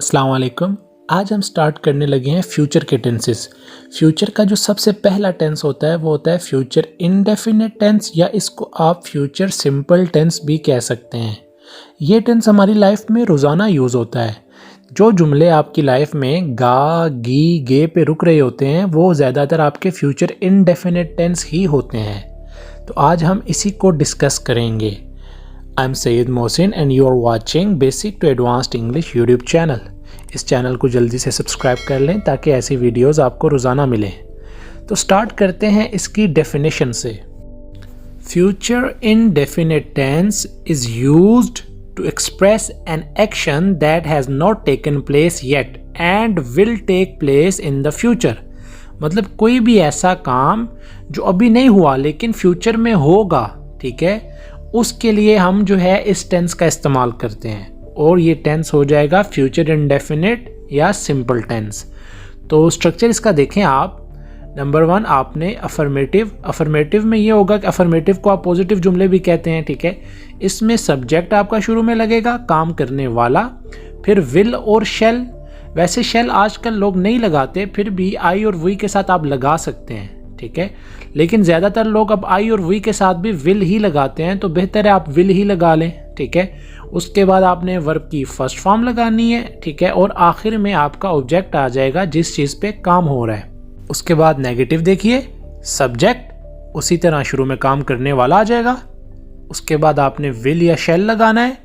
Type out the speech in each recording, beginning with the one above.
अस्सलाम वालेकुम। आज हम स्टार्ट करने लगे हैं फ्यूचर के टेंसेस। फ्यूचर का जो सबसे पहला टेंस होता है वो होता है फ्यूचर इंडेफिनिट टेंस, या इसको आप फ्यूचर सिंपल टेंस भी कह सकते हैं। ये टेंस हमारी लाइफ में रोज़ाना यूज़ होता है। जो जुमले आपकी लाइफ में गा, गी, गे पे रुक रहे होते हैं वो ज़्यादातर आपके फ्यूचर इंडेफिनिट टेंस ही होते हैं। तो आज हम इसी को डिस्कस करेंगे। I am Syed Mohsin and you are watching basic to advanced English YouTube channel. इस चैनल को जल्दी से सब्सक्राइब कर लें ताकि ऐसी वीडियोस आपको रोज़ाना मिलें। तो स्टार्ट करते हैं इसकी डेफिनेशन से। Future indefinite tense is used to express an action that has not taken place yet and will take place in the future. मतलब कोई भी ऐसा काम जो अभी नहीं हुआ लेकिन फ्यूचर में होगा, ठीक है, उसके लिए हम जो है इस टेंस का इस्तेमाल करते हैं और ये टेंस हो जाएगा फ्यूचर इंडेफिनिट या सिंपल टेंस। तो स्ट्रक्चर इसका देखें आप। नंबर 1, आपने अफर्मेटिव में ये होगा कि अफर्मेटिव को आप पॉजिटिव जुमले भी कहते हैं, ठीक है। इसमें सब्जेक्ट आपका शुरू में लगेगा, काम करने वाला, फिर विल और शेल। वैसे शेल आजकल लोग नहीं लगाते, फिर भी आई और वी के साथ आप लगा सकते हैं, ठीक है। लेकिन ज़्यादातर लोग अब आई और वी के साथ भी विल ही लगाते हैं, तो बेहतर है आप विल ही लगा लें, ठीक है। उसके बाद आपने वर्ब की फर्स्ट फॉर्म लगानी है, ठीक है, और आखिर में आपका ऑब्जेक्ट आ जाएगा जिस चीज़ पे काम हो रहा है। उसके बाद नेगेटिव देखिए, सब्जेक्ट उसी तरह शुरू में काम करने वाला आ जाएगा। उसके बाद आपने विल या शेल लगाना है।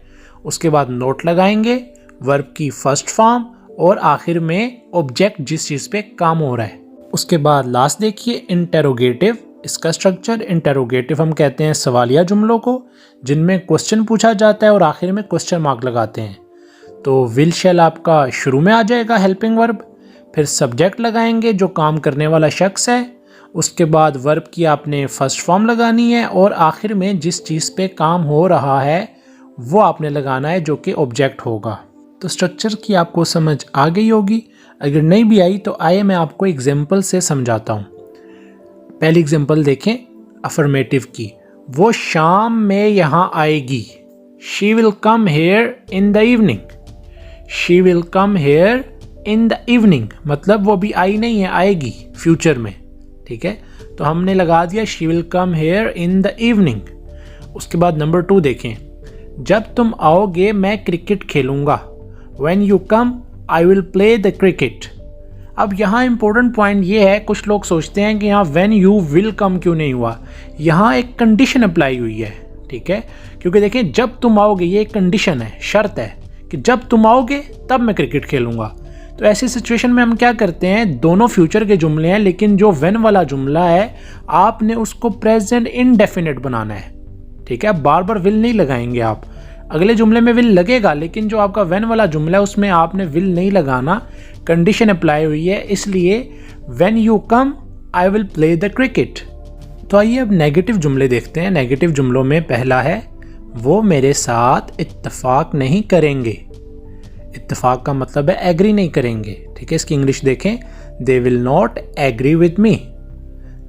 उसके बाद नोट लगाएंगे, वर्ब की फर्स्ट फॉर्म और आखिर में ऑब्जेक्ट जिस चीज़ पे काम हो रहा है। उसके बाद लास्ट देखिए इंटेरोगेटिव। इसका स्ट्रक्चर, इंटेरोगेटिव हम कहते हैं सवालिया जुमलों को जिनमें क्वेश्चन पूछा जाता है और आखिर में क्वेश्चन मार्क लगाते हैं। तो विल शेल आपका शुरू में आ जाएगा हेल्पिंग वर्ब, फिर सब्जेक्ट लगाएंगे जो काम करने वाला शख्स है। उसके बाद वर्ब की आपने फर्स्ट फॉर्म लगानी है और आखिर में जिस चीज़ पे काम हो रहा है वो आपने लगाना है जो कि ऑब्जेक्ट होगा। तो स्ट्रक्चर की आपको समझ आ गई होगी। अगर नहीं भी आई तो आइए मैं आपको एग्जाम्पल से समझाता हूँ। पहली एग्जाम्पल देखें अफर्मेटिव की। वो शाम में यहाँ आएगी। She will come here in the evening. She will come here in the evening, मतलब वो भी आई नहीं है, आएगी फ्यूचर में, ठीक है। तो हमने लगा दिया she will come here in the evening. उसके बाद नंबर 2 देखें। जब तुम आओगे मैं cricket खेलूँगा। When you come, I will play the cricket. अब यहाँ इंपॉर्टेंट पॉइंट ये है, कुछ लोग सोचते हैं कि यहाँ when you will come क्यों नहीं हुआ। यहाँ एक कंडीशन अप्लाई हुई है, ठीक है, क्योंकि देखें जब तुम आओगे ये एक कंडीशन है, शर्त है कि जब तुम आओगे तब मैं क्रिकेट खेलूँगा। तो ऐसी सिचुएशन में हम क्या करते हैं, दोनों फ्यूचर के जुमले हैं लेकिन जो when वाला जुमला है आपने उसको प्रेजेंट इनडेफिनिट बनाना है, ठीक है। बार बार विल नहीं लगाएंगे आप। अगले जुमले में विल लगेगा लेकिन जो आपका व्हेन वाला जुमला है उसमें आपने विल नहीं लगाना, कंडीशन अप्लाई हुई है, इसलिए when you come I will play the cricket. तो आइए अब नेगेटिव जुमले देखते हैं। नेगेटिव जुमलों में पहला है वो मेरे साथ इत्तेफाक नहीं करेंगे। इत्तेफाक का मतलब है एग्री नहीं करेंगे, ठीक है। इसकी इंग्लिश देखें, they will not agree with me.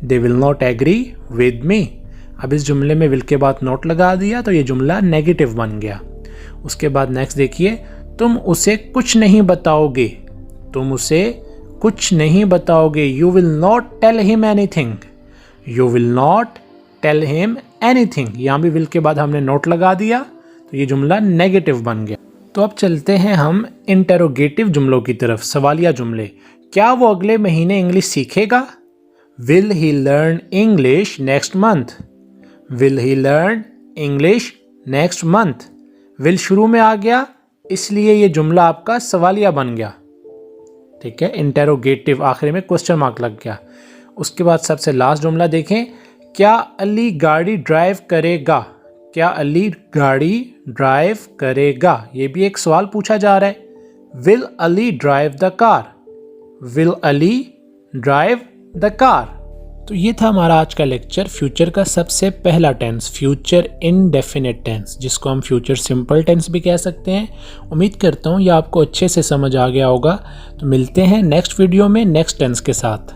They will not agree with me. अब इस जुमले में विल के बाद नोट लगा दिया तो ये जुमला नेगेटिव बन गया। उसके बाद नेक्स्ट देखिए, तुम उसे कुछ नहीं बताओगे। तुम उसे कुछ नहीं बताओगे। You will not tell him anything. You will not tell him anything. यहाँ भी विल के बाद हमने नोट लगा दिया तो ये जुमला नेगेटिव बन गया। तो अब चलते हैं हम इंटेरोगेटिव जुमलों की तरफ, सवालिया जुमले। क्या वो अगले महीने इंग्लिश सीखेगा? Will he learn English next month. Will he learn English next month? Will शुरू में आ गया इसलिए ये जुमला आपका सवालिया बन गया, ठीक है। इंटेरोगेटिव आखिर में क्वेश्चन मार्क लग गया। उसके बाद सबसे लास्ट जुमला देखें, क्या अली गाड़ी ड्राइव करेगा? क्या अली गाड़ी ड्राइव करेगा? ये भी एक सवाल पूछा जा रहा है। Will Ali drive the car? Will Ali drive the car? तो ये था हमारा आज का लेक्चर, फ्यूचर का सबसे पहला टेंस, फ्यूचर इनडेफिनिट टेंस, जिसको हम फ्यूचर सिंपल टेंस भी कह सकते हैं। उम्मीद करता हूँ ये आपको अच्छे से समझ आ गया होगा। तो मिलते हैं नेक्स्ट वीडियो में नेक्स्ट टेंस के साथ।